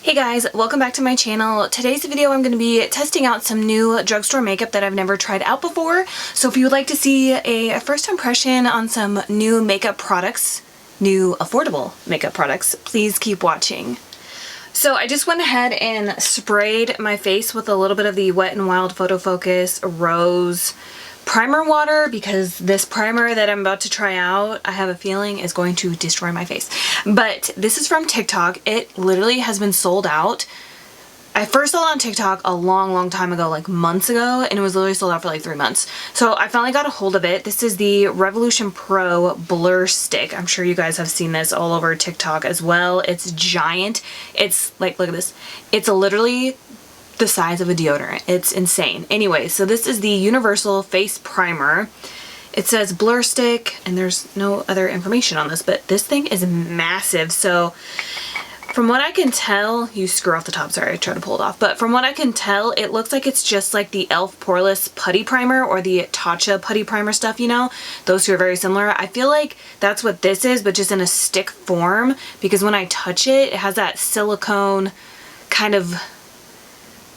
Hey guys, welcome back to my channel. Today's video I'm going to be testing out some new drugstore makeup that I've never tried out before. So if you would like to see a first impression on some new makeup products, new affordable makeup products, please keep watching. So I just went ahead and sprayed my face with a little bit of the Wet n Wild Photo Focus Rose primer water because this primer that I'm about to try out, I have a feeling is going to destroy my face. But this is from TikTok. It literally has been sold out. I first saw it on TikTok a long time ago, like months ago, and it was literally sold out for like 3 months. So I finally got a hold of it. This is the Revolution Pro Blur Stick. I'm sure you guys have seen this all over TikTok as well. It's giant. It's like, look at this. It's literally the size of a deodorant. It's insane. Anyway, so this is the Universal Face Primer. It says Blur Stick, and there's no other information on this, but this thing is massive. So from what I can tell, you screw off the top, sorry, I tried to pull it off, but from what I can tell, it looks like it's just like the e.l.f. Poreless Putty Primer or the Tatcha Putty Primer stuff, you know? Those two are very similar. I feel like that's what this is, but just in a stick form, because when I touch it, it has that silicone kind of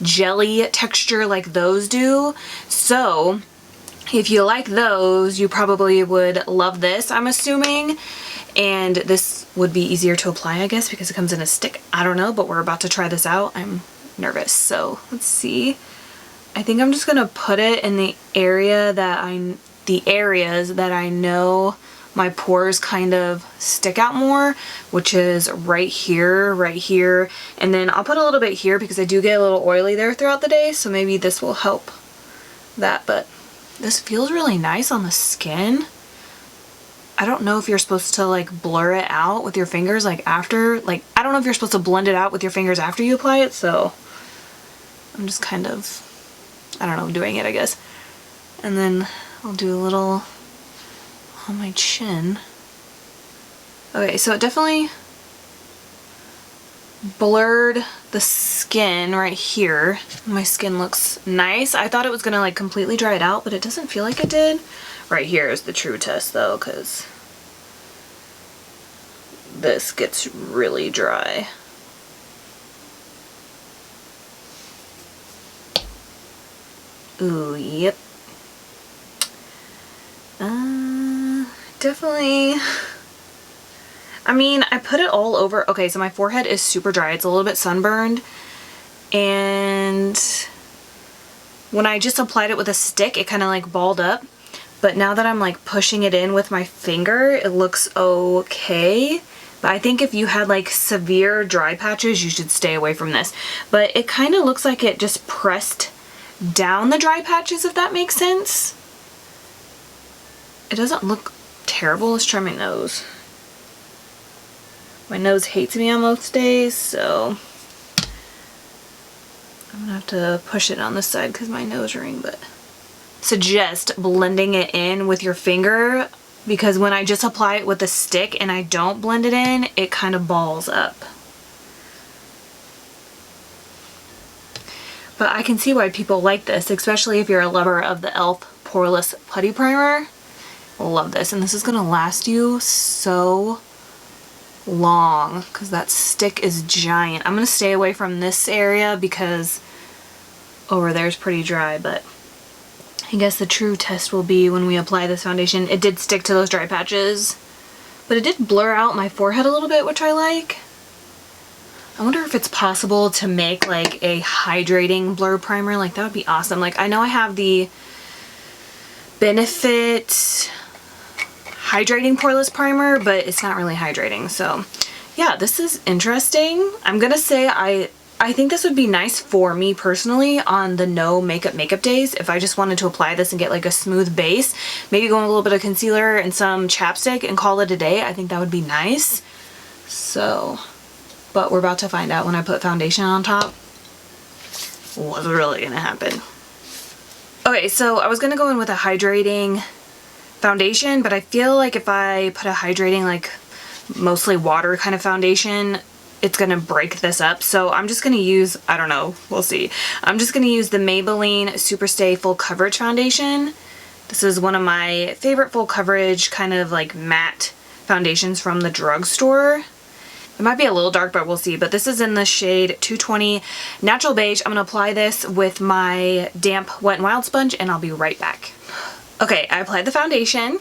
jelly texture like those do. So if you like those, you probably would love this, I'm assuming. And this would be easier to apply, I guess, because it comes in a stick. I don't know, but we're about to try this out. I'm nervous. So let's see. I think I'm just gonna put it in the areas that I know my pores kind of stick out more, which is right here, and then I'll put a little bit here because I do get a little oily there throughout the day, so maybe this will help that. But this feels really nice on the skin. I don't know if you're supposed to like blur it out with your fingers like after, like I don't know if you're supposed to blend it out with your fingers after you apply it, so I'm just kind of, I don't know, doing it, I guess. And then I'll do a little on my chin. Okay, so it definitely blurred the skin right here. My skin looks nice. I thought it was gonna like completely dry it out, but it doesn't feel like it did. Right here is the true test though, because this gets really dry. Ooh, yep. Definitely, I mean, I put it all over. Okay, so my forehead is super dry. It's a little bit sunburned, and when I just applied it with a stick, it kind of like balled up. But now that I'm like pushing it in with my finger, it looks okay. But I think if you had like severe dry patches, you should stay away from this. But it kind of looks like it just pressed down the dry patches, if that makes sense. It doesn't look terrible. Let's try my nose. My nose hates me on most days, so I'm gonna have to push it on this side because my nose ring, but suggest blending it in with your finger, because when I just apply it with a stick and I don't blend it in, it kind of balls up. But I can see why people like this, especially if you're a lover of the e.l.f. Poreless Putty Primer. Love this, and this is gonna last you so long because that stick is giant. I'm gonna stay away from this area because over there is pretty dry, but I guess the true test will be when we apply this foundation. It did stick to those dry patches, but it did blur out my forehead a little bit, which I like. I wonder if it's possible to make like a hydrating blur primer. Like that would be awesome. Like I know I have the Benefit hydrating poreless primer, but it's not really hydrating. So yeah, this is interesting. I'm gonna say I think this would be nice for me personally on the no makeup days. If I just wanted to apply this and get like a smooth base, maybe go in a little bit of concealer and some chapstick and call it a day. I think that would be nice. So, but we're about to find out when I put foundation on top what's really gonna happen. Okay, so I was gonna go in with a hydrating foundation, but I feel like if I put a hydrating, like mostly water kind of foundation, it's gonna break this up. So I'm just gonna use, I don't know, we'll see. I'm just gonna use the Maybelline Superstay Full Coverage Foundation. This is one of my favorite full coverage kind of like matte foundations from the drugstore. It might be a little dark, but we'll see. But this is in the shade 220 Natural Beige. I'm going to apply this with my damp Wet n Wild sponge, and I'll be right back. Okay, I applied the foundation.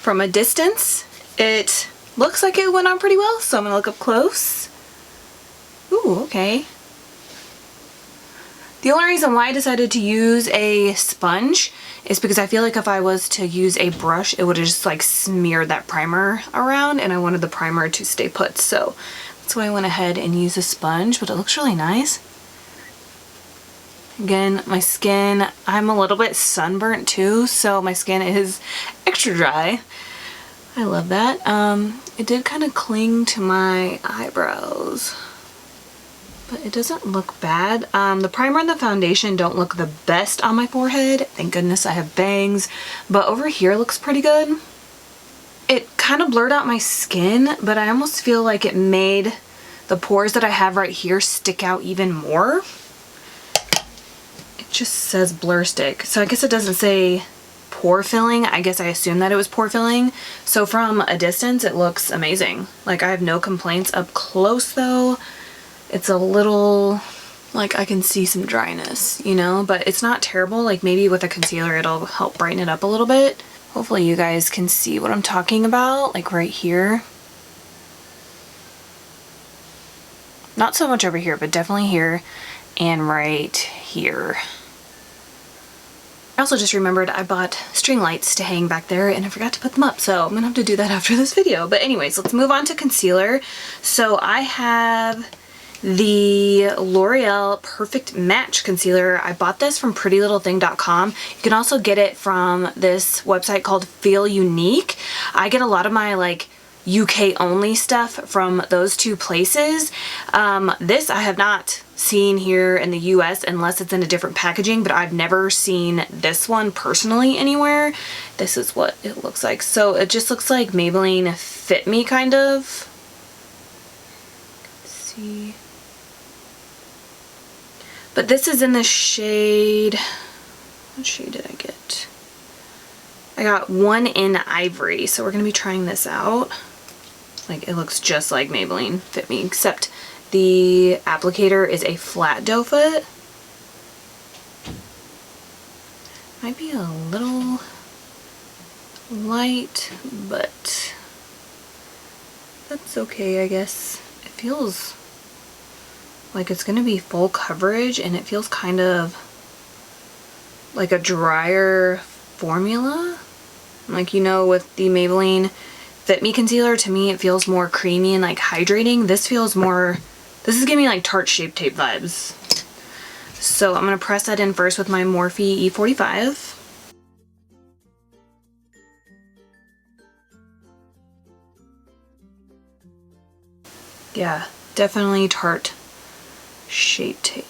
From a distance, it looks like it went on pretty well, so I'm going to look up close. Ooh, okay. The only reason why I decided to use a sponge is because I feel like if I was to use a brush, it would have just like smeared that primer around, and I wanted the primer to stay put. So that's why I went ahead and used a sponge, but it looks really nice. Again, my skin, I'm a little bit sunburnt too, so my skin is extra dry. I love that. It did kind of cling to my eyebrows, but it doesn't look bad. The primer and the foundation don't look the best on my forehead. Thank goodness I have bangs, but over here looks pretty good. It kind of blurred out my skin, but I almost feel like it made the pores that I have right here stick out even more. It just says blur stick, so I guess it doesn't say pore filling. I guess I assumed that it was pore filling. So from a distance, it looks amazing. Like, I have no complaints. Up close though, it's a little, like, I can see some dryness, you know, but it's not terrible. Like, maybe with a concealer, it'll help brighten it up a little bit. Hopefully you guys can see what I'm talking about, like right here. Not so much over here, but definitely here and right here. I also just remembered I bought string lights to hang back there and I forgot to put them up, so I'm gonna have to do that after this video. But anyways, let's move on to concealer. So I have the L'Oreal Perfect Match Concealer. I bought this from prettylittlething.com. You can also get it from this website called Feel Unique. I get a lot of my like UK only stuff from those two places. This I have not seen here in the US unless it's in a different packaging, but I've never seen this one personally anywhere. This is what it looks like. So it just looks like Maybelline Fit Me kind of. Let's see. But this is in the shade, what shade did I get? I got one in Ivory, so we're going to be trying this out. Like, it looks just like Maybelline Fit Me, except the applicator is a flat doe foot. Might be a little light, but that's okay, I guess. It feels like it's gonna be full coverage, and it feels kind of like a drier formula. Like, you know, with the Maybelline Fit Me concealer, to me it feels more creamy and like hydrating. This feels more, this is giving me like Tarte Shape Tape vibes. So I'm gonna press that in first with my Morphe E45. Yeah, definitely Tarte Shape Tape.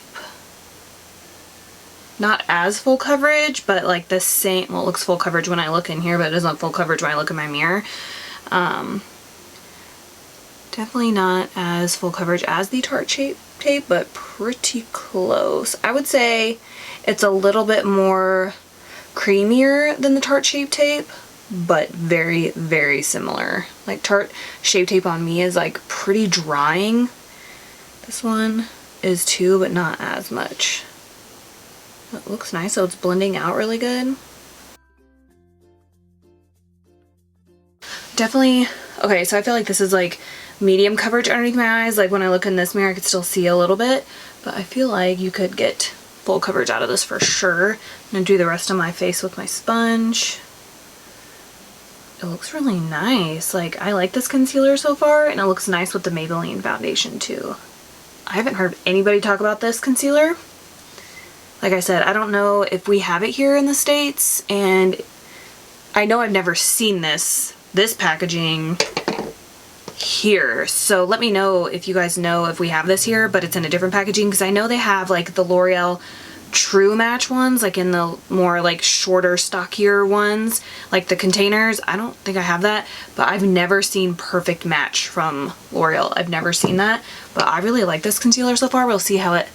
Not as full coverage, but like the same, well, it looks full coverage when I look in here, but it doesn't look full coverage when I look in my mirror. Definitely not as full coverage as the Tarte Shape Tape, but pretty close. I would say it's a little bit more creamier than the Tarte Shape Tape, but very, very similar. Like, Tarte Shape Tape on me is like pretty drying. This one is too, but not as much. It looks nice, so it's blending out really good. Definitely, okay, so I feel like this is like medium coverage underneath my eyes. Like, when I look in this mirror, I could still see a little bit, but I feel like you could get full coverage out of this for sure. I'm gonna do the rest of my face with my sponge. It looks really nice. Like, I like this concealer so far, and it looks nice with the Maybelline foundation too. I haven't heard anybody talk about this concealer. Like I said, I don't know if we have it here in the States, and I know I've never seen this packaging here. So let me know if you guys know if we have this here, but it's in a different packaging, because I know they have like the L'Oreal True Match ones, like in the more like shorter, stockier ones, like the containers. I don't think I have that, but I've never seen Perfect Match from L'Oreal. I've never seen that, but I really like this concealer so far. We'll see how it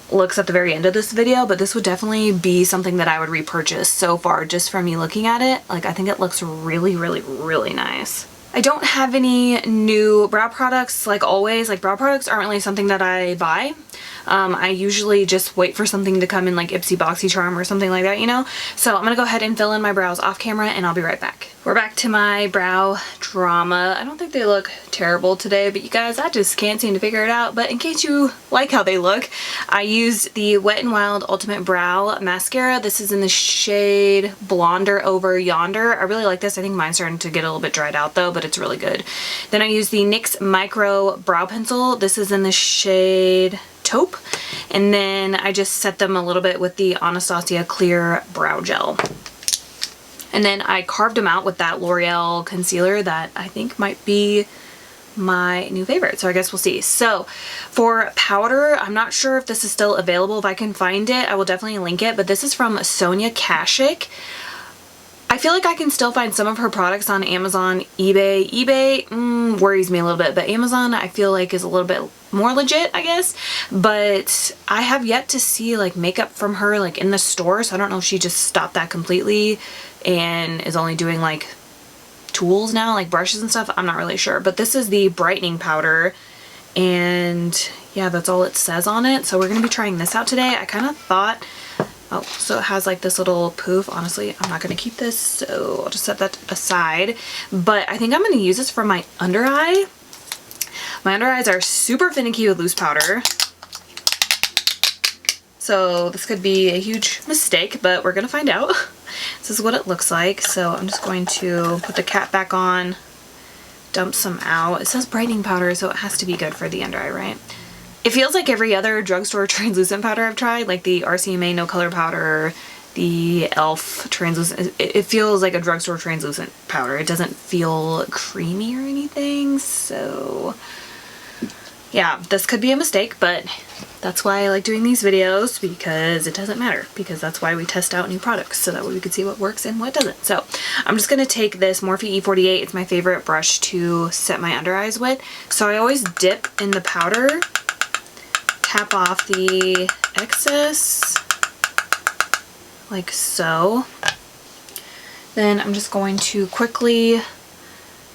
looks at the very end of this video, but this would definitely be something that I would repurchase so far just from me looking at it. Like, I think it looks really, really, really nice. I don't have any new brow products, like always. Like, brow products aren't really something that I buy. I usually just wait for something to come in, like Ipsy Boxy Charm or something like that, you know? So I'm gonna go ahead and fill in my brows off camera and I'll be right back. We're back to my brow drama. I don't think they look terrible today, but you guys, I just can't seem to figure it out. But in case you like how they look, I used the Wet n Wild Ultimate Brow Mascara. This is in the shade Blonder Over Yonder. I really like this. I think mine's starting to get a little bit dried out though, but it's really good. Then I used the NYX Micro Brow Pencil. This is in the shade Taupe, and then I just set them a little bit with the Anastasia Clear Brow Gel, and then I carved them out with that L'Oreal concealer that I think might be my new favorite, so I guess we'll see. So for powder, I'm not sure if this is still available. If I can find it, I will definitely link it, but this is from Sonia Kashuk. I feel like I can still find some of her products on Amazon, eBay. eBay worries me a little bit, but Amazon I feel like is a little bit more legit, I guess. But I have yet to see like makeup from her like in the store, so I don't know if she just stopped that completely and is only doing like tools now, like brushes and stuff. I'm not really sure. But this is the brightening powder, and yeah, that's all it says on it. So we're gonna be trying this out today. I kind of thought, oh, so it has like this little poof. Honestly, I'm not going to keep this, so I'll just set that aside. But I think I'm going to use this for my under eye. My under eyes are super finicky with loose powder, so this could be a huge mistake, but we're going to find out. This is what it looks like. So I'm just going to put the cap back on, dump some out. It says brightening powder, so it has to be good for the under eye, right? It feels like every other drugstore translucent powder I've tried, like the RCMA No Color Powder, the e.l.f. translucent. It feels like a drugstore translucent powder. It doesn't feel creamy or anything, so yeah, this could be a mistake, but that's why I like doing these videos, because it doesn't matter, because that's why we test out new products, so that way we can see what works and what doesn't. So I'm just going to take this Morphe E48. It's my favorite brush to set my under eyes with. So I always dip in the powder, tap off the excess like so. Then I'm just going to quickly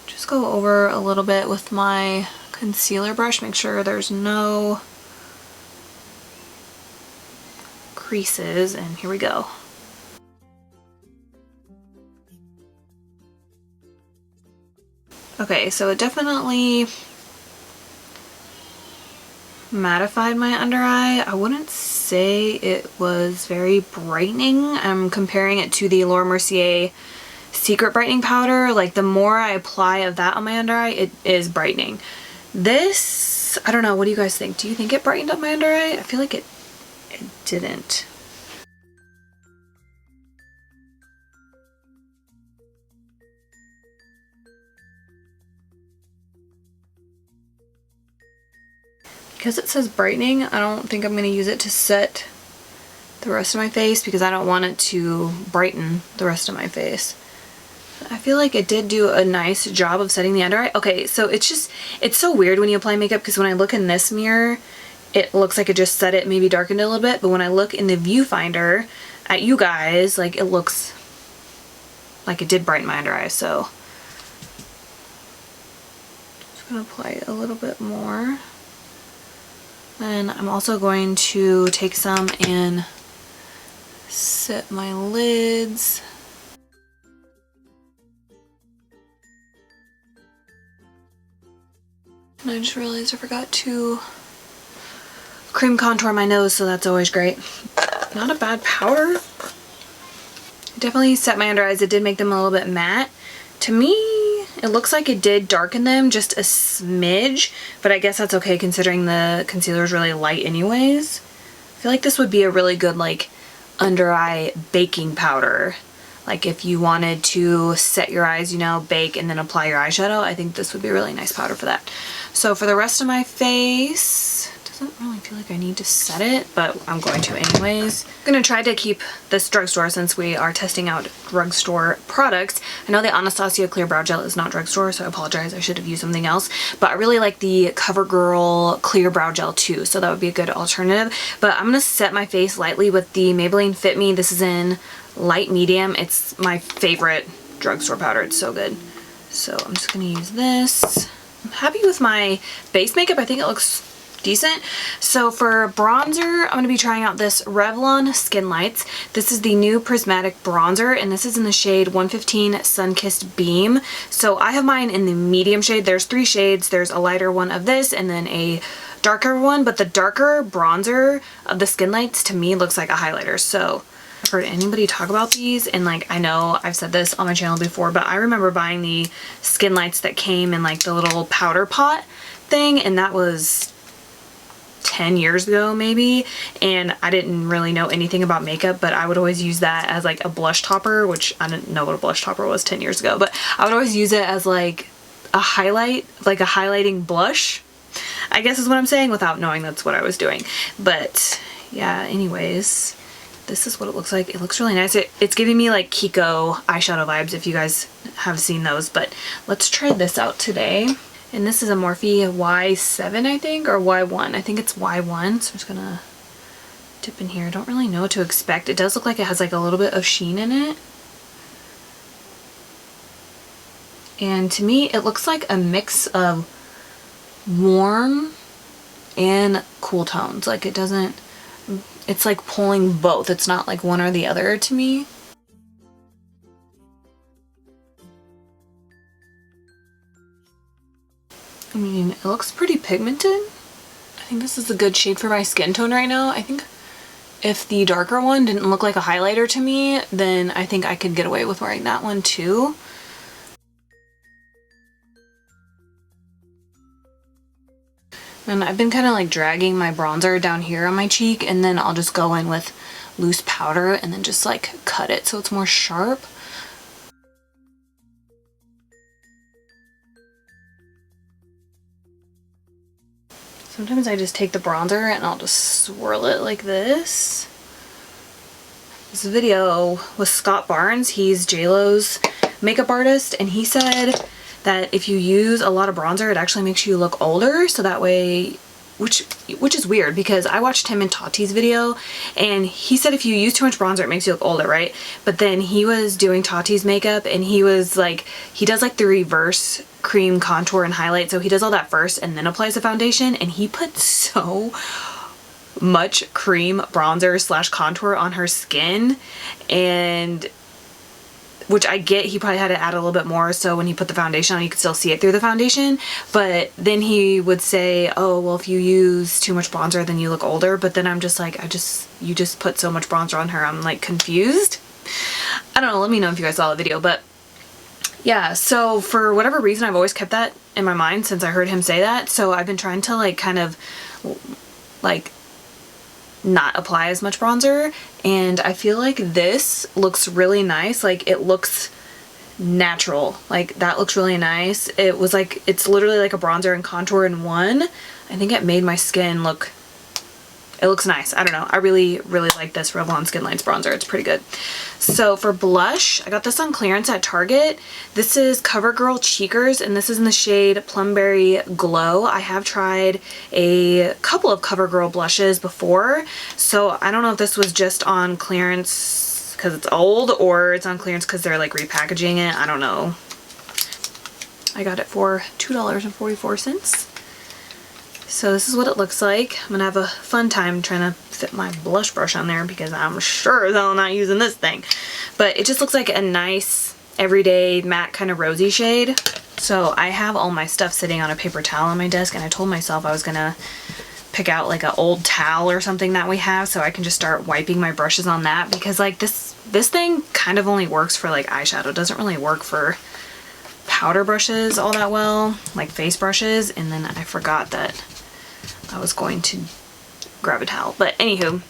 just go over a little bit with my concealer brush, make sure there's no creases, and here we go. Okay, so it definitely mattified my under eye. I wouldn't say it was very brightening. I'm comparing it to the Laura Mercier Secret Brightening Powder. Like, the more I apply of that on my under eye, it is brightening. This, I don't know, what do you guys think? Do you think it brightened up my under eye? I feel like it didn't. Because it says brightening, I don't think I'm going to use it to set the rest of my face, because I don't want it to brighten the rest of my face. I feel like it did do a nice job of setting the under eye. Okay, so it's so weird when you apply makeup, because when I look in this mirror, it looks like it just set it, maybe darkened it a little bit, but when I look in the viewfinder at you guys, like, it looks like it did brighten my under eye. So just going to apply it a little bit more. Then I'm also going to take some and set my lids. And I just realized I forgot to cream contour my nose, so that's always great. Not a bad powder. It definitely set my under eyes. It did make them a little bit matte. To me, it looks like it did darken them just a smidge, but I guess that's okay considering the concealer is really light anyways. I feel like this would be a really good like under eye baking powder. Like if you wanted to set your eyes, you know, bake and then apply your eyeshadow, I think this would be a really nice powder for that. So for the rest of my face, doesn't really feel like I need to set it, but I'm going to anyways. I'm going to try to keep this drugstore since we are testing out drugstore products. I know the Anastasia Clear Brow Gel is not drugstore, so I apologize. I should have used something else. But I really like the CoverGirl Clear Brow Gel too, so that would be a good alternative. But I'm going to set my face lightly with the Maybelline Fit Me. This is in light medium. It's my favorite drugstore powder. It's so good. So I'm just gonna use this. I'm happy with my base makeup. I think it looks decent. So for bronzer, I'm going to be trying out this Revlon Skin Lights. This is the new prismatic bronzer, and this is in the shade 115 Sun-Kissed Beam. So I have mine in the medium shade. There's 3 shades. There's a lighter one of this and then a darker one, but the darker bronzer of the Skin Lights to me looks like a highlighter. So I've heard anybody talk about these, and like I know I've said this on my channel before, but I remember buying the Skin Lights that came in like the little powder pot thing, and that was 10 years ago maybe, and I didn't really know anything about makeup, but I would always use that as like a blush topper, which I didn't know what a blush topper was 10 years ago, but I would always use it as like a highlight, like a highlighting blush, I guess is what I'm saying, without knowing that's what I was doing. But yeah, anyways, this is what it looks like. It looks really nice. It's giving me like Kiko eyeshadow vibes if you guys have seen those, but let's try this out today. And this is a Morphe Y7, I think, or Y1. I think it's Y1, so I'm just gonna dip in here. I don't really know what to expect. It does look like it has like a little bit of sheen in it. And to me, it looks like a mix of warm and cool tones. Like it doesn't, it's like pulling both. It's not like one or the other to me. I mean, it looks pretty pigmented. I think this is a good shade for my skin tone right now. I think if the darker one didn't look like a highlighter to me, then I think I could get away with wearing that one too. And I've been kind of like dragging my bronzer down here on my cheek, and then I'll just go in with loose powder and then just like cut it so it's more sharp. Sometimes I just take the bronzer and I'll just swirl it like this. This video with Scott Barnes, he's JLo's makeup artist, and he said that if you use a lot of bronzer, it actually makes you look older, so that way, which is weird because I watched him and Tati's video, and he said if you use too much bronzer, it makes you look older, right? But then he was doing Tati's makeup, and he was like, he does like the reverse cream contour and highlight, so he does all that first and then applies the foundation, and he put so much cream bronzer slash contour on her skin, and which I get, he probably had to add a little bit more so when he put the foundation on you could still see it through the foundation, but then he would say, oh well, if you use too much bronzer then you look older. But then I'm just like, you just put so much bronzer on her, I'm like confused. I don't know, let me know if you guys saw the video. But yeah, so for whatever reason I've always kept that in my mind since I heard him say that, so I've been trying to like kind of like not apply as much bronzer, and I feel like this looks really nice. Like it looks natural, like that looks really nice. It was like, it's literally like a bronzer and contour in one. I think it made my skin look, it looks nice. I don't know, I really like this Revlon Skin Lights bronzer. It's pretty good. So for blush, I got this on clearance at Target. This is CoverGirl Cheekers, and this is in the shade Plumberry Glow. I have tried a couple of CoverGirl blushes before, so I don't know if this was just on clearance because it's old, or it's on clearance because they're like repackaging it. I don't know. I got it for $2.44. So this is what it looks like. I'm gonna have a fun time trying to fit my blush brush on there because I'm sure as hell not using this thing. But it just looks like a nice everyday matte kind of rosy shade. So I have all my stuff sitting on a paper towel on my desk, and I told myself I was gonna pick out like an old towel or something that we have so I can just start wiping my brushes on that, because like this thing kind of only works for like eyeshadow. It doesn't really work for powder brushes all that well, like face brushes. And then I forgot that I was going to grab a towel. But anywho,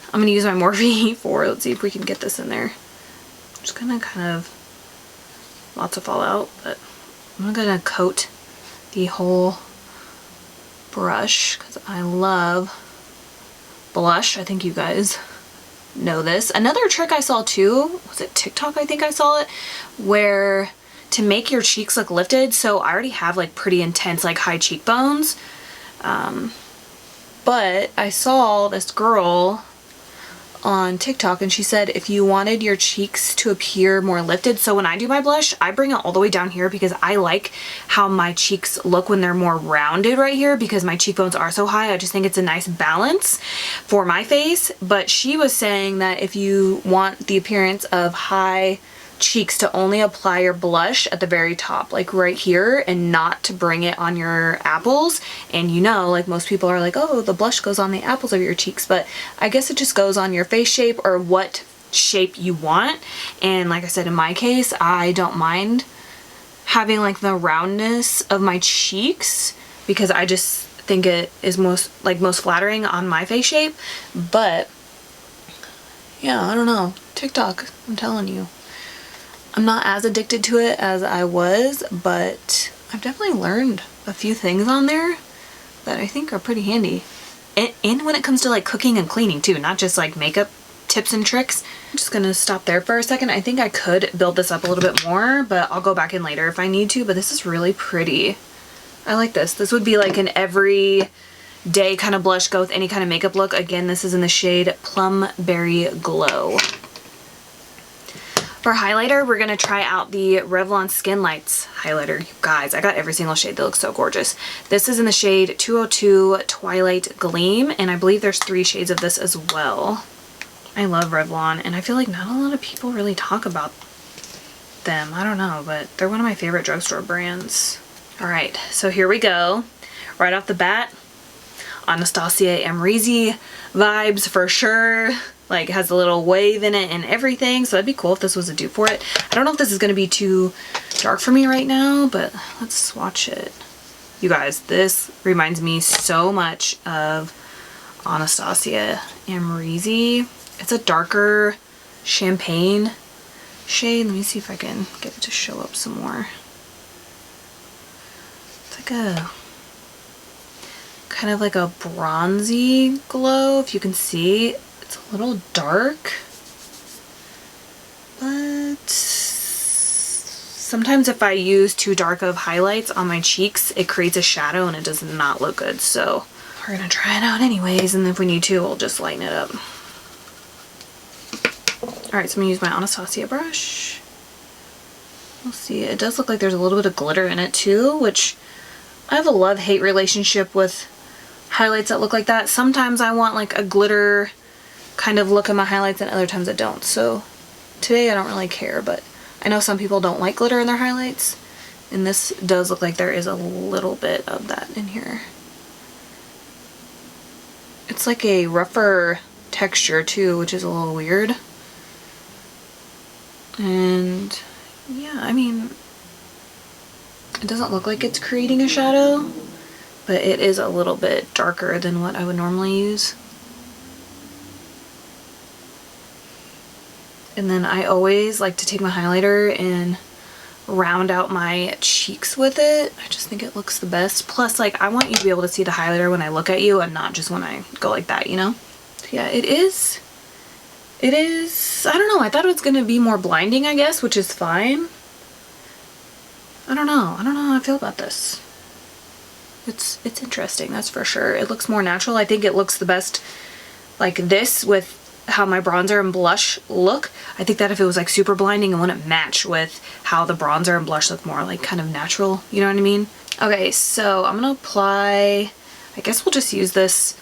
I'm going to use my Morphe 4. Let's see if we can get this in there. I'm just going to kind of, lots of fallout, but I'm going to coat the whole brush because I love blush. I think you guys know this. Another trick I saw too, was it TikTok? I think I saw it, where to make your cheeks look lifted. So I already have like pretty intense like high cheekbones, but I saw this girl on TikTok, and she said if you wanted your cheeks to appear more lifted, so when I do my blush, I bring it all the way down here because I like how my cheeks look when they're more rounded right here because my cheekbones are so high. I just think it's a nice balance for my face. But she was saying that if you want the appearance of high cheeks, to only apply your blush at the very top, like right here, and not to bring it on your apples. And you know, like most people are like, oh, the blush goes on the apples of your cheeks, but I guess it just goes on your face shape or what shape you want. And like I said, in my case, I don't mind having like the roundness of my cheeks because I just think it is most flattering on my face shape. But yeah, I don't know, TikTok, I'm telling you, I'm not as addicted to it as I was, but I've definitely learned a few things on there that I think are pretty handy. And when it comes to like cooking and cleaning too, not just like makeup tips and tricks. I'm just gonna stop there for a second. I think I could build this up a little bit more, but I'll go back in later if I need to, but this is really pretty. I like this. This would be like an everyday kind of blush, go with any kind of makeup look. Again, this is in the shade Plumberry Glow. For highlighter, we're going to try out the Revlon Skin Lights highlighter. You guys, I got every single shade. They look so gorgeous. This is in the shade 202 Twilight Gleam, and I believe there's 3 shades of this as well. I love Revlon, and I feel like not a lot of people really talk about them. I don't know, but they're one of my favorite drugstore brands. Alright, so here we go. Right off the bat, Anastasia Amrezy vibes for sure. Like, has a little wave in it and everything, so that'd be cool if this was a dupe for it. I don't know if this is going to be too dark for me right now, but let's swatch it. You guys, this reminds me so much of Anastasia Amrezy. It's a darker champagne shade. Let me see if I can get it to show up some more. It's like a kind of like a bronzy glow, if you can see. It's a little dark, but sometimes if I use too dark of highlights on my cheeks, it creates a shadow and it does not look good. So we're gonna try it out anyways, and if we need to, we'll just lighten it up. Alright, so I'm gonna use my Anastasia brush. We'll see, it does look like there's a little bit of glitter in it too, which I have a love-hate relationship with highlights that look like that. Sometimes I want like a glitter kind of look at my highlights, and other times I don't. So today I don't really care, but I know some people don't like glitter in their highlights, and this does look like there is a little bit of that in here. It's like a rougher texture too, which is a little weird. And yeah, I mean, it doesn't look like it's creating a shadow, but it is a little bit darker than what I would normally use. And then I always like to take my highlighter and round out my cheeks with it. I just think it looks the best. Plus, like, I want you to be able to see the highlighter when I look at you and not just when I go like that, you know? So yeah, it is, I don't know, I thought it was going to be more blinding, I guess, which is fine. I don't know how I feel about this. It's interesting, that's for sure. It looks more natural. I think it looks the best like this with how my bronzer and blush look. I think that if it was like super blinding, it wouldn't match with how the bronzer and blush look more like kind of natural, you know what I mean? Okay, so I'm gonna apply, I guess we'll just use this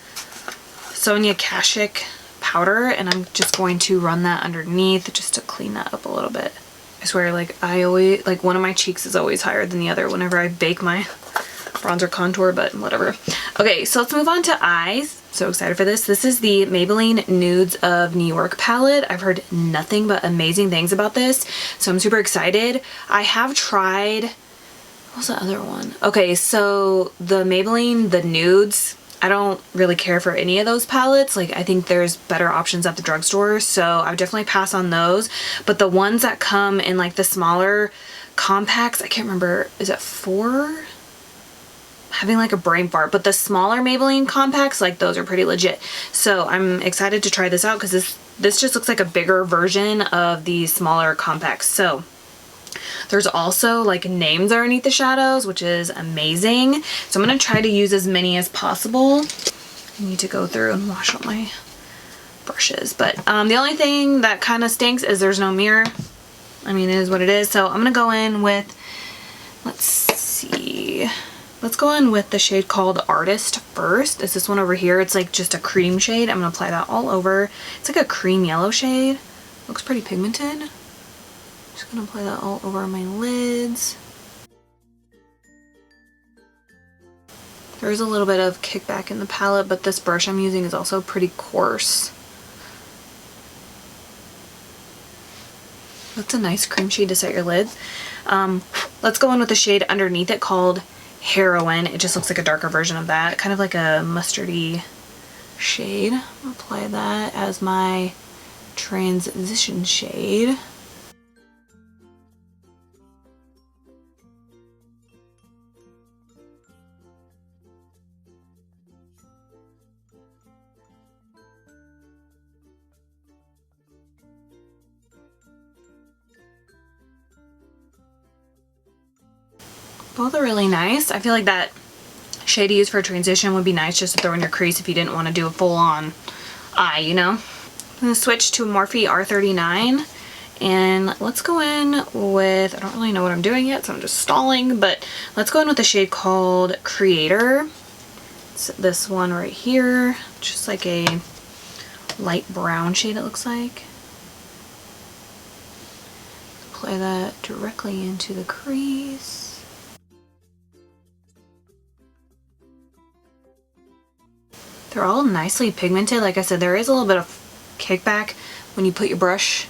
Sonia Kashuk powder, and I'm just going to run that underneath just to clean that up a little bit. I swear, like, I always, like, one of my cheeks is always higher than the other whenever I bake my bronzer contour, but whatever. Okay, so let's move on to eyes. So excited for this. This is the Maybelline Nudes of New York palette. I've heard nothing but amazing things about this, so I'm super excited. I have tried, what was the other one? Okay, so the Maybelline, the Nudes, I don't really care for any of those palettes. Like, I think there's better options at the drugstore, so I would definitely pass on those. But the ones that come in like the smaller compacts, I can't remember, is it 4? Having like a brain fart, but the smaller Maybelline compacts, like, those are pretty legit. So I'm excited to try this out because this just looks like a bigger version of the smaller compacts. So there's also like names underneath the shadows, which is amazing. So I'm gonna try to use as many as possible. I need to go through and wash up my brushes. But the only thing that kind of stinks is there's no mirror. I mean, it is what it is. So I'm gonna go in with, let's see, let's go in with the shade called Artist first. It's this one over here. It's like just a cream shade. I'm gonna apply that all over. It's like a cream yellow shade. Looks pretty pigmented. Just gonna apply that all over my lids. There's a little bit of kickback in the palette, but this brush I'm using is also pretty coarse. That's a nice cream shade to set your lids. Let's go in with the shade underneath it called Heroine. It just looks like a darker version of that, kind of like a mustardy shade. I'll apply that as my transition shade. Both are really nice. I feel like that shade to use for a transition would be nice just to throw in your crease if you didn't want to do a full-on eye, you know? I'm going to switch to Morphe R39 and let's go in with, I don't really know what I'm doing yet, so I'm just stalling, but let's go in with the shade called Creator. It's this one right here, just like a light brown shade it looks like. Apply that directly into the crease. They're all nicely pigmented. Like I said, there is a little bit of kickback when you put your brush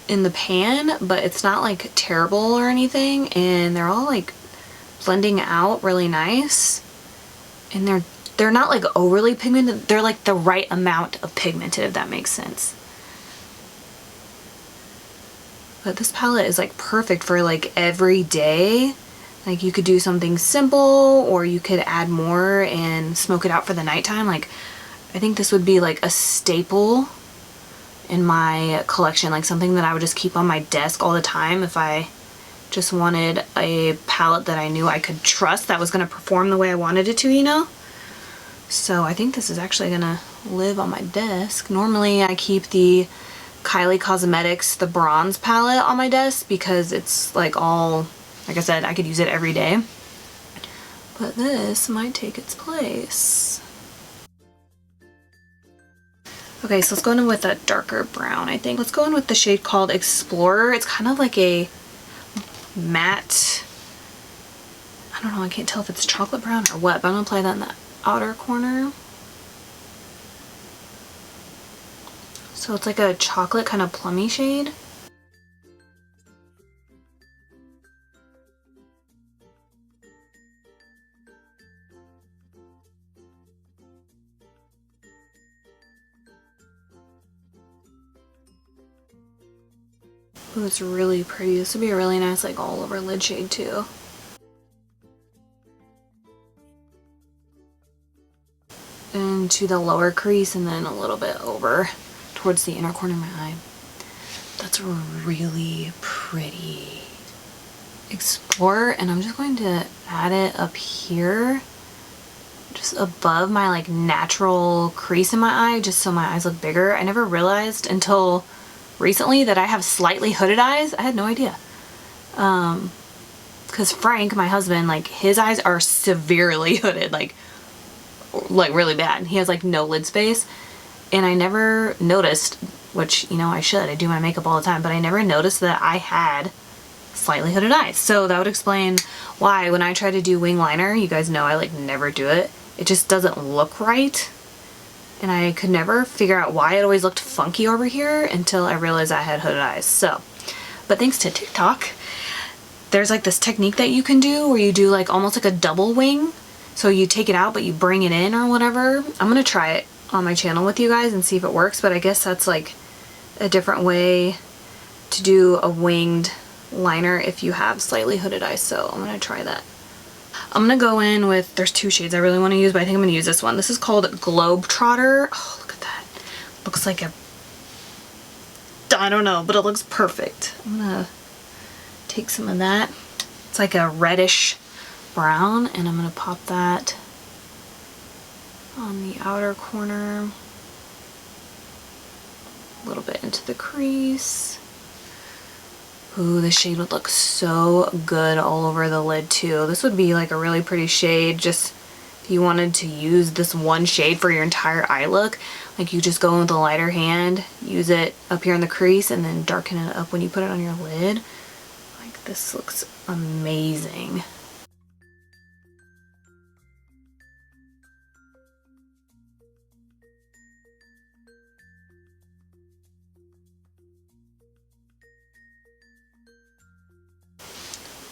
in the pan, but it's not like terrible or anything, and they're all like blending out really nice. And they're not like overly pigmented, they're like the right amount of pigmented, if that makes sense. But this palette is like perfect for like every day. Like you could do something simple or you could add more and smoke it out for the nighttime. Like I think this would be like a staple in my collection, like something that I would just keep on my desk all the time if I just wanted a palette that I knew I could trust that was going to perform the way I wanted it to, you know? So I think this is actually going to live on my desk. Normally I keep the Kylie Cosmetics, the bronze palette on my desk because it's like all, like I said, I could use it every day. But this might take its place. Okay, so let's go in with a darker brown, I think. Let's go in with the shade called Explorer. It's kind of like a matte, I don't know, I can't tell if it's chocolate brown or what, but I'm gonna apply that in the outer corner. So it's like a chocolate kind of plummy shade. Ooh, it's really pretty. This would be a really nice like all over lid shade too. Into the lower crease and then a little bit over towards the inner corner of my eye. That's really pretty. Explorer, and I'm just going to add it up here, just above my like natural crease in my eye, just so my eyes look bigger. I never realized until recently that I have slightly hooded eyes. I had no idea. Because Frank, my husband, like his eyes are severely hooded, like really bad. He has like no lid space, and I never noticed, which, you know, I should. I do my makeup all the time, but I never noticed that I had slightly hooded eyes. So that would explain why when I try to do wing liner, you guys know I like never do it. It just doesn't look right. And I could never figure out why it always looked funky over here until I realized I had hooded eyes. So, but thanks to TikTok, there's like this technique that you can do where you do like almost like a double wing. So you take it out, but you bring it in or whatever. I'm going to try it on my channel with you guys and see if it works. But I guess that's like a different way to do a winged liner if you have slightly hooded eyes. So I'm going to try that. I'm going to go in with, there's two shades I really want to use, but I think I'm going to use this one. This is called Globetrotter. Oh, look at that. Looks like a, I don't know, but it looks perfect. I'm going to take some of that. It's like a reddish brown, and I'm going to pop that on the outer corner. A little bit into the crease. Ooh, this shade would look so good all over the lid too. This would be like a really pretty shade just if you wanted to use this one shade for your entire eye look. Like you just go in with a lighter hand, use it up here in the crease, and then darken it up when you put it on your lid. Like this looks amazing.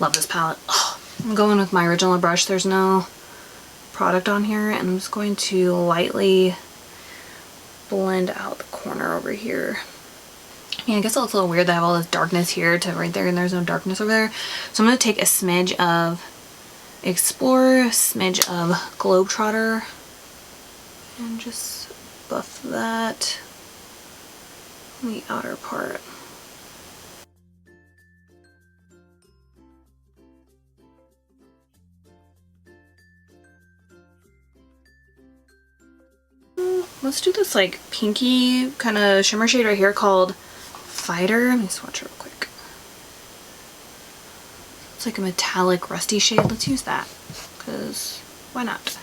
Love this palette. Oh, I'm going with my original brush. There's no product on here, and I'm just going to lightly blend out the corner over here. I mean, I guess it looks a little weird that I have all this darkness here to right there and there's no darkness over there. So I'm going to take a smidge of Explorer, a smidge of Globetrotter, and just buff that on the outer part. Let's do this like pinky kind of shimmer shade right here called Fighter. Let me swatch it real quick. It's like a metallic rusty shade. Let's use that because why not?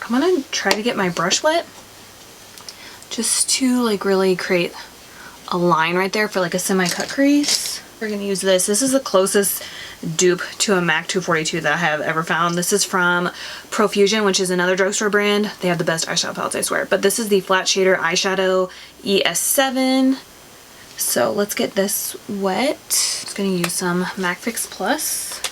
I'm gonna try to get my brush wet just to like really create a line right there for like a semi-cut crease. We're gonna use this. This is the closest dupe to a MAC 242 that I have ever found. This is from Profusion, which is another drugstore brand. They have the best eyeshadow palettes, I swear. But this is the Flat Shader Eyeshadow ES7. So let's get this wet. Just gonna use some MAC Fix Plus.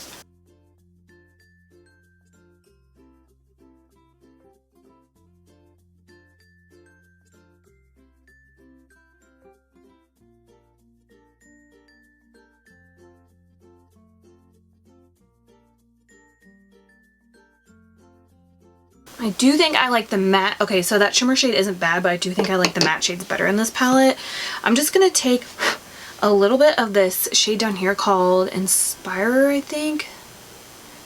I do think I like the matte. Okay, so that shimmer shade isn't bad, but I do think I like the matte shades better in this palette. I'm just gonna take a little bit of this shade down here called Inspire, I think.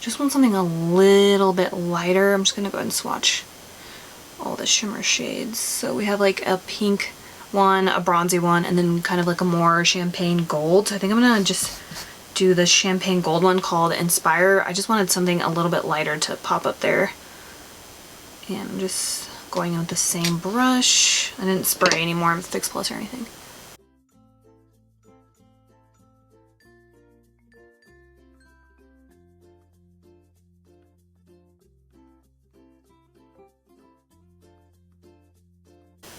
Just want something a little bit lighter. I'm just gonna go ahead and swatch all the shimmer shades. So we have like a pink one, a bronzy one, and then kind of like a more champagne gold. So I think I'm gonna just do the champagne gold one called Inspire. I just wanted something a little bit lighter to pop up there. And I'm just going in with the same brush. I didn't spray anymore with Fix Plus or anything.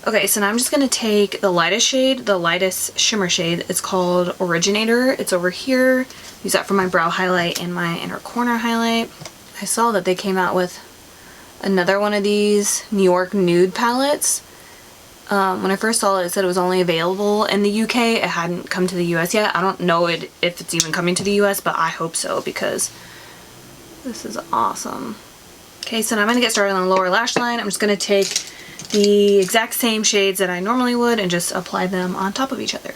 Okay, so now I'm just going to take the lightest shade, the lightest shimmer shade. It's called Originator. It's over here. Use that for my brow highlight and my inner corner highlight. I saw that they came out with another one of these New York nude palettes. When I first saw it, it said it was only available in the UK. It hadn't come to the US yet. I don't know if it's even coming to the US, but I hope so because this is awesome. Okay, so now I'm going to get started on the lower lash line. I'm just going to take the exact same shades that I normally would and just apply them on top of each other.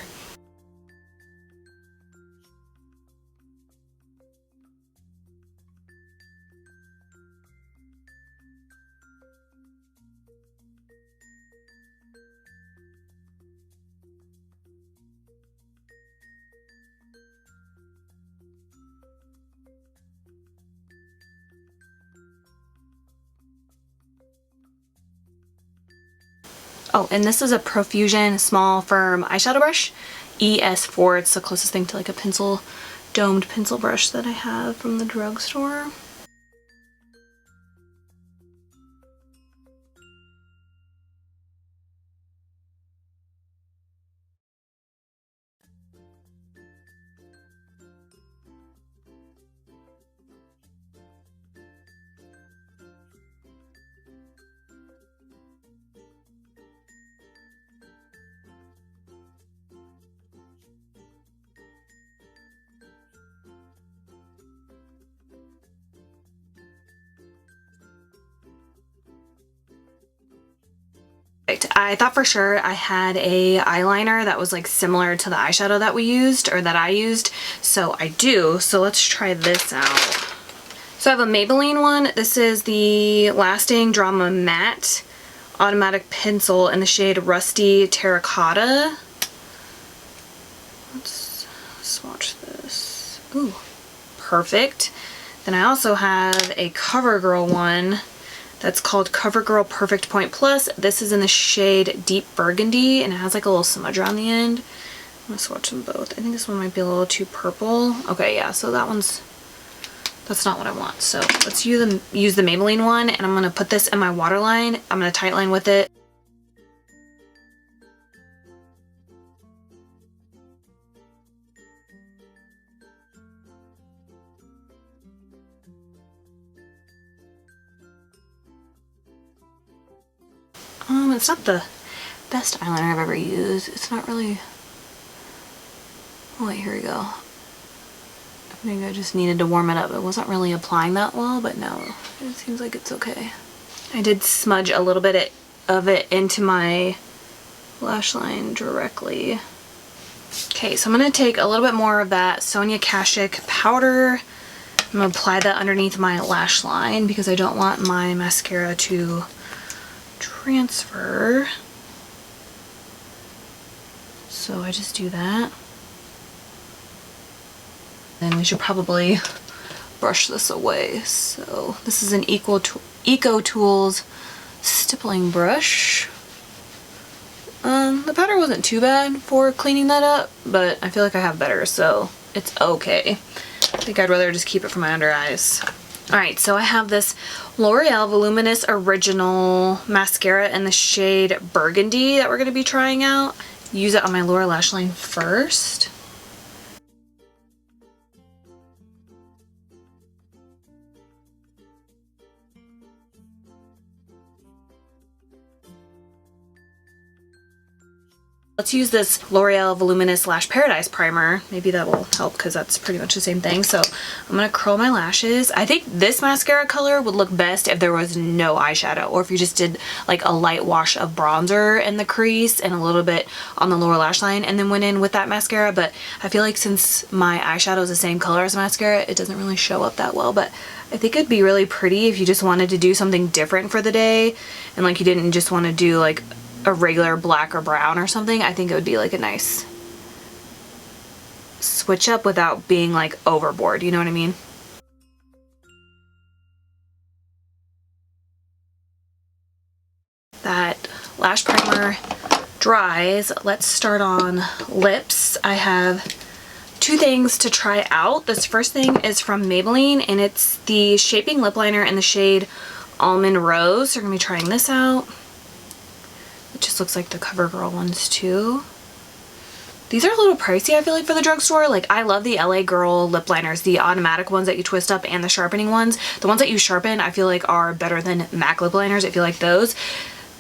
Oh, and this is a Profusion Small Firm Eyeshadow Brush, ES4. It's the closest thing to like a pencil, domed pencil brush that I have from the drugstore. perfect. I thought for sure I had a eyeliner that was like similar to the eyeshadow that we used, or that I used, so I do. So let's try this out. So I have a Maybelline one. This is the Lasting Drama Matte Automatic Pencil in the shade Rusty Terracotta. Let's swatch this. Ooh, perfect. Then I also have a CoverGirl one that's called CoverGirl Perfect Point Plus. This is in the shade Deep Burgundy, and it has like a little smudge around the end. I'm gonna swatch them both. I think this one might be a little too purple. Okay, yeah, so that's not what I want. So let's use the Maybelline one, and I'm gonna put this in my waterline. I'm gonna tightline with it. It's not the best eyeliner I've ever used. It's not really... Oh wait, here we go. I think I just needed to warm it up. It wasn't really applying that well, but now it seems like it's okay. I did smudge a little bit of it into my lash line directly. Okay, so I'm going to take a little bit more of that Sonia Kashuk powder. I'm going to apply that underneath my lash line because I don't want my mascara to transfer. So I just do that. Then we should probably brush this away. So this is an Eco Tools stippling brush. The powder wasn't too bad for cleaning that up, but I feel like I have better, so it's okay. I think I'd rather just keep it for my under eyes. Alright, so I have this L'Oreal Voluminous Original Mascara in the shade Burgundy that we're going to be trying out. Use it on my lower lash line first. Let's use this L'Oreal Voluminous Lash Paradise Primer. Maybe that will help because that's pretty much the same thing. So I'm going to curl my lashes. I think this mascara color would look best if there was no eyeshadow, or if you just did like a light wash of bronzer in the crease and a little bit on the lower lash line and then went in with that mascara. But I feel like since my eyeshadow is the same color as mascara, it doesn't really show up that well. But I think it'd be really pretty if you just wanted to do something different for the day and like you didn't just want to do like a regular black or brown or something. I think it would be like a nice switch up without being like overboard, you know what I mean? That lash primer dries. Let's start on lips. I have two things to try out. This first thing is from Maybelline, and it's the Shaping Lip Liner in the shade Almond Rose. So we're gonna be trying this out. It just looks like the CoverGirl ones too. These are a little pricey, I feel like, for the drugstore. Like, I love the LA Girl lip liners, the automatic ones that you twist up and the sharpening ones. The ones that you sharpen, I feel like, are better than MAC lip liners, if you like those.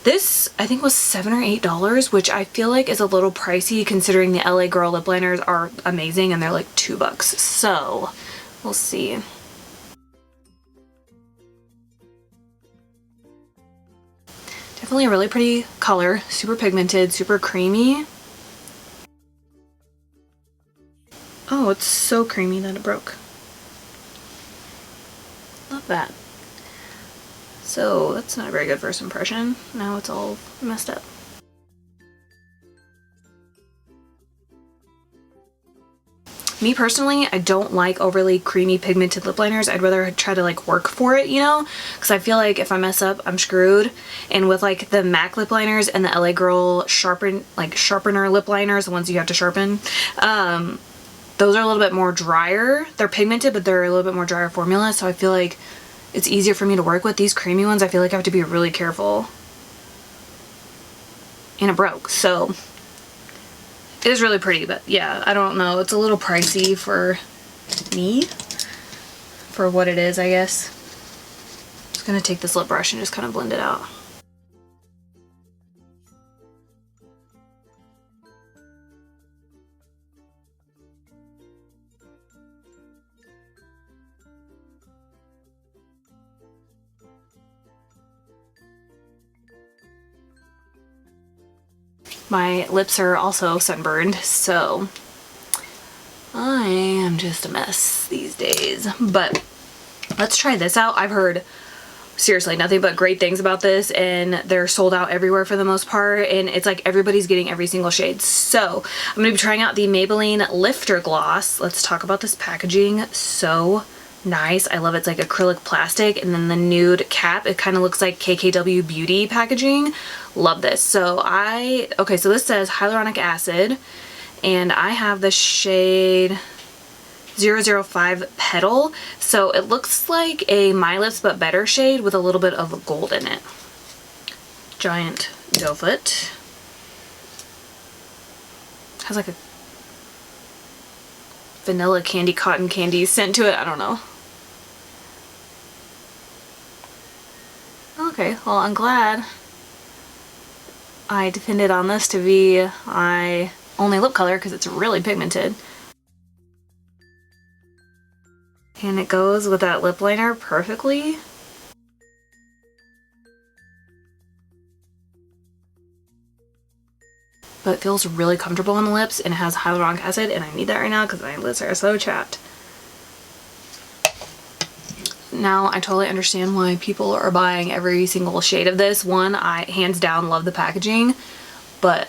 This, I think, was $7 or $8, which I feel like is a little pricey considering the LA Girl lip liners are amazing and they're like $2. So, we'll see. Definitely a really pretty color, super pigmented, super creamy. Oh, it's so creamy that it broke. Love that. So that's not a very good first impression. Now it's all messed up. Me personally, I don't like overly creamy pigmented lip liners. I'd rather try to like work for it, you know, because I feel like if I mess up, I'm screwed. And with like the MAC lip liners and the LA Girl sharpener lip liners, the ones you have to sharpen, those are a little bit more drier. They're pigmented, but they're a little bit more drier formula, so I feel like it's easier for me to work with. These creamy ones, I feel like I have to be really careful. And it broke, so it is really pretty, but yeah, I don't know. It's a little pricey for me, for what it is, I guess. I'm just gonna take this lip brush and just kind of blend it out. My lips are also sunburned, so I am just a mess these days. But let's try this out. I've heard seriously nothing but great things about this, and they're sold out everywhere for the most part, and it's like everybody's getting every single shade. So I'm going to be trying out the Maybelline Lifter Gloss. Let's talk about this packaging. So nice. I love it. It's like acrylic plastic, and then the nude cap, it kind of looks like KKW Beauty packaging. Love this. So okay, so this says hyaluronic acid, and I have the shade 005 Petal. So it looks like a My Lips But Better shade with a little bit of gold in it. Giant doe foot. Has like a vanilla candy, cotton candy scent to it. I don't know. Okay, well, I'm glad I depended on this to be my only lip color because it's really pigmented. And it goes with that lip liner perfectly. But it feels really comfortable on the lips, and it has hyaluronic acid, and I need that right now because my lips are so chapped. Now I totally understand why people are buying every single shade of this. One, I hands down love the packaging, but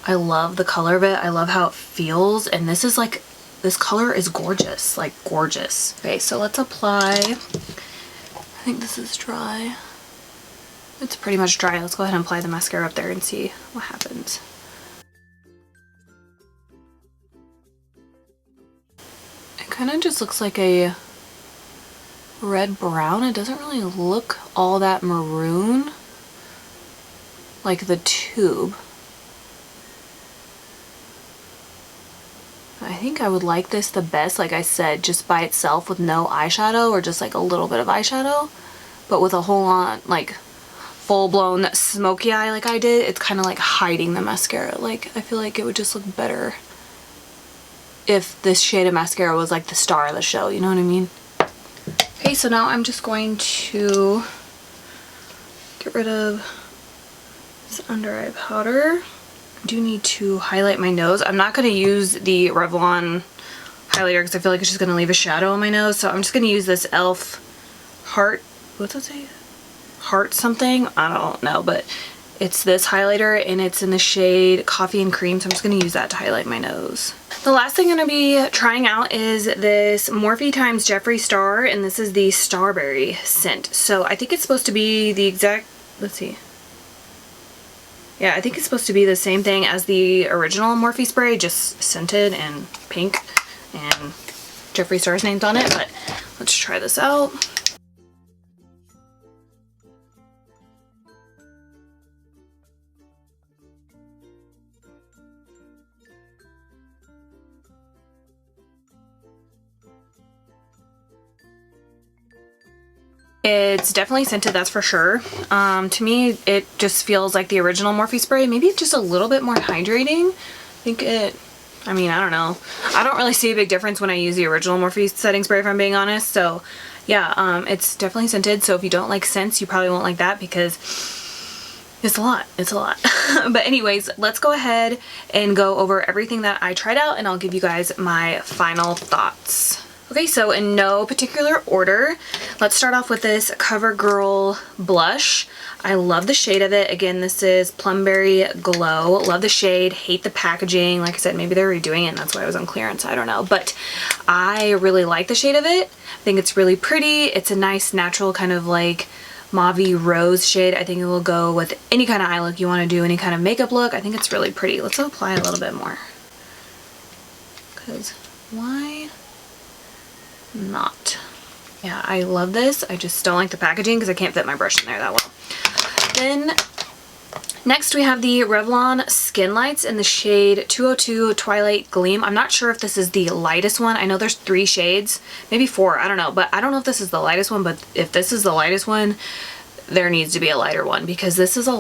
I love the color of it. I love how it feels, and this is like, this color is gorgeous, like gorgeous. Okay, so let's apply. I think this is dry. It's pretty much dry. Let's go ahead and apply the mascara up there and see what happens. It kind of just looks like a red brown. It doesn't really look all that maroon like the tube. I think I would like this the best, like I said, just by itself with no eyeshadow, or just like a little bit of eyeshadow, but with a whole on like full-blown smoky eye like I did, it's kind of like hiding the mascara. Like I feel like it would just look better if this shade of mascara was like the star of the show, you know what I mean? Okay, so now I'm just going to get rid of this under eye powder. I do need to highlight my nose. I'm not going to use the Revlon highlighter because I feel like it's just going to leave a shadow on my nose. So I'm just going to use this e.l.f. heart, what's that say? Heart something? I don't know, but it's this highlighter and it's in the shade Coffee and Cream. So I'm just going to use that to highlight my nose. The last thing I'm going to be trying out is this Morphe x Jeffree Star, and this is the strawberry scent. So I think it's supposed to be the exact, let's see. Yeah, I think it's supposed to be the same thing as the original Morphe spray, just scented and pink, and Jeffree Star's name's on it, but let's try this out. It's definitely scented, that's for sure. To me, it just feels like the original Morphe spray. Maybe just a little bit more hydrating. I mean, I don't know. I don't really see a big difference when I use the original Morphe setting spray, if I'm being honest. So yeah, it's definitely scented. So if you don't like scents, you probably won't like that because it's a lot. It's a lot. But anyways, let's go ahead and go over everything that I tried out, and I'll give you guys my final thoughts. Okay, so in no particular order, let's start off with this COVERGIRL blush. I love the shade of it. Again, this is Plumberry Glow. Love the shade, hate the packaging. Like I said, maybe they're redoing it and that's why it was on clearance, I don't know. But I really like the shade of it. I think it's really pretty. It's a nice natural kind of like mauve-y rose shade. I think it will go with any kind of eye look you want to do, any kind of makeup look. I think it's really pretty. Let's apply a little bit more. Because why not? Yeah, I love this. I just don't like the packaging because I can't fit my brush in there that well. Then next we have the Revlon Skinlights in the shade 202 Twilight Gleam. I'm not sure if this is the lightest one. I know there's 3 shades, maybe 4, I don't know. But I don't know if this is the lightest one, but if this is the lightest one, there needs to be a lighter one because this is it's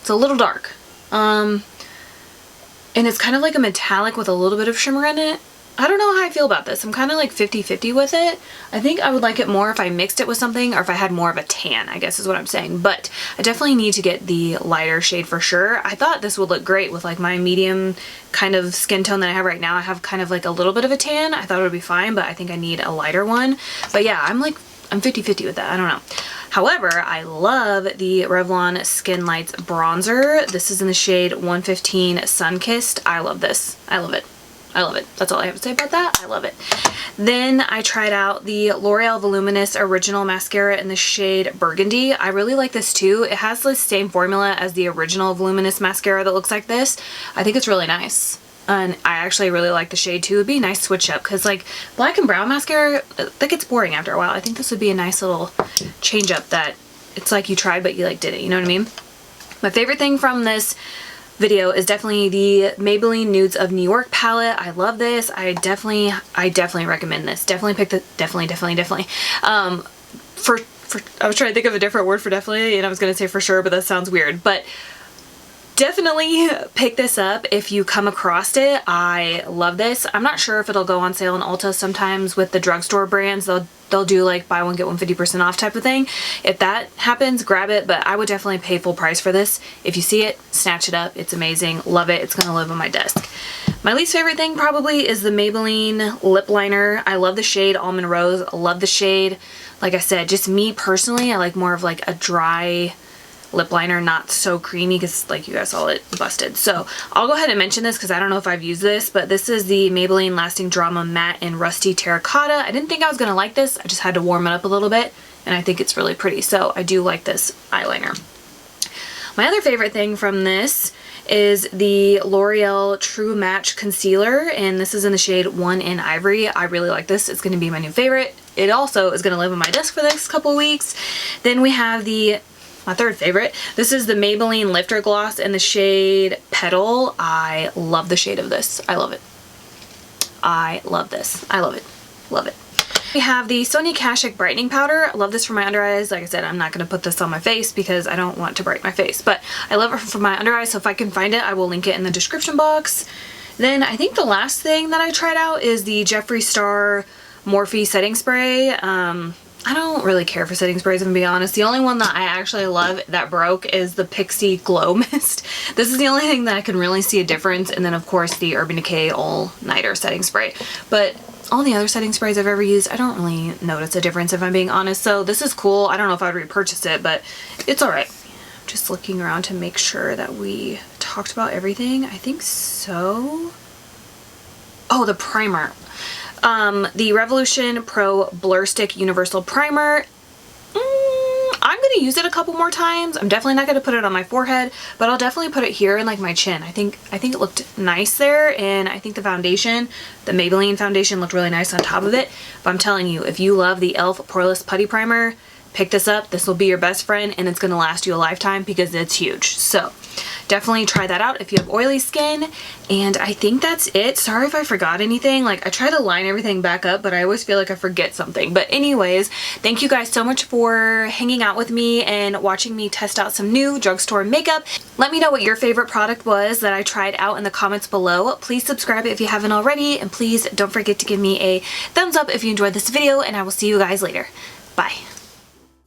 a little dark. And it's kind of like a metallic with a little bit of shimmer in it. I don't know how I feel about this. I'm kind of like 50-50 with it. I think I would like it more if I mixed it with something or if I had more of a tan, I guess is what I'm saying. But I definitely need to get the lighter shade for sure. I thought this would look great with like my medium kind of skin tone that I have right now. I have kind of like a little bit of a tan. I thought it would be fine, but I think I need a lighter one. But yeah, I'm 50-50 with that. I don't know. However, I love the Revlon Skin Lights bronzer. This is in the shade 115 Sunkissed. I love this. I love it. I love it. That's all I have to say about that. I love it. Then I tried out the L'Oreal Voluminous Original Mascara in the shade Burgundy. I really like this too. It has the same formula as the original Voluminous Mascara that looks like this. I think it's really nice. And I actually really like the shade too. It'd be a nice switch up because like black and brown mascara, that gets boring after a while. I think this would be a nice little change up that it's like you tried but you like didn't, you know what I mean? My favorite thing from this video is definitely the Maybelline Nudes of New York palette. I love this. I definitely recommend this. Definitely pick the, definitely. I was trying to think of a different word for definitely and I was going to say for sure, but that sounds weird. But definitely pick this up if you come across it. I love this. I'm not sure if it'll go on sale in Ulta. Sometimes with the drugstore brands, they'll do like buy one get one 50% off type of thing. If that happens, grab it, but I would definitely pay full price for this. If you see it, snatch it up. It's amazing. Love it. It's gonna live on my desk. My least favorite thing probably is the Maybelline lip liner. I love the shade Almond Rose. I love the shade. Like I said, just me personally, I like more of like a dry lip liner, not so creamy because like you guys saw it busted. So I'll go ahead and mention this because I don't know if I've used this, but this is the Maybelline Lasting Drama Matte in Rusty Terracotta. I didn't think I was gonna like this. I just had to warm it up a little bit and I think it's really pretty. So I do like this eyeliner. My other favorite thing from this is the L'Oreal True Match Concealer, and this is in the shade 1 in Ivory. I really like this. It's going to be my new favorite. It also is going to live on my desk for the next couple of weeks. Then we have my third favorite. This is the Maybelline Lifter Gloss in the shade Petal. I love the shade of this. I love it. I love this. I love it. Love it. We have the Sonia Kashuk Brightening Powder. I love this for my under eyes. Like I said, I'm not going to put this on my face because I don't want to brighten my face, but I love it for my under eyes, so if I can find it, I will link it in the description box. Then I think the last thing that I tried out is the Jeffree Star Morphe Setting Spray. I don't really care for setting sprays, I'm gonna be honest. The only one that I actually love that broke is the Pixie Glow Mist. This is the only thing that I can really see a difference, and then of course the Urban Decay All Nighter Setting Spray. But all the other setting sprays I've ever used, I don't really notice a difference if I'm being honest. So this is cool. I don't know if I'd repurchase it, but it's alright. I'm just looking around to make sure that we talked about everything. I think so. Oh, the primer. The Revolution Pro Blur Stick Universal Primer. I'm going to use it a couple more times. I'm definitely not going to put it on my forehead, but I'll definitely put it here in like my chin. I think it looked nice there, and I think the foundation, the Maybelline foundation, looked really nice on top of it. But I'm telling you, if you love the e.l.f. Poreless Putty Primer, pick this up. This will be your best friend, and it's going to last you a lifetime because it's huge. So definitely try that out if you have oily skin. And I think that's it. Sorry if I forgot anything. Like, I try to line everything back up, but I always feel like I forget something. But anyways, thank you guys so much for hanging out with me and watching me test out some new drugstore makeup. Let me know what your favorite product was that I tried out in the comments below. Please subscribe if you haven't already, and please don't forget to give me a thumbs up if you enjoyed this video, and I will see you guys later. Bye.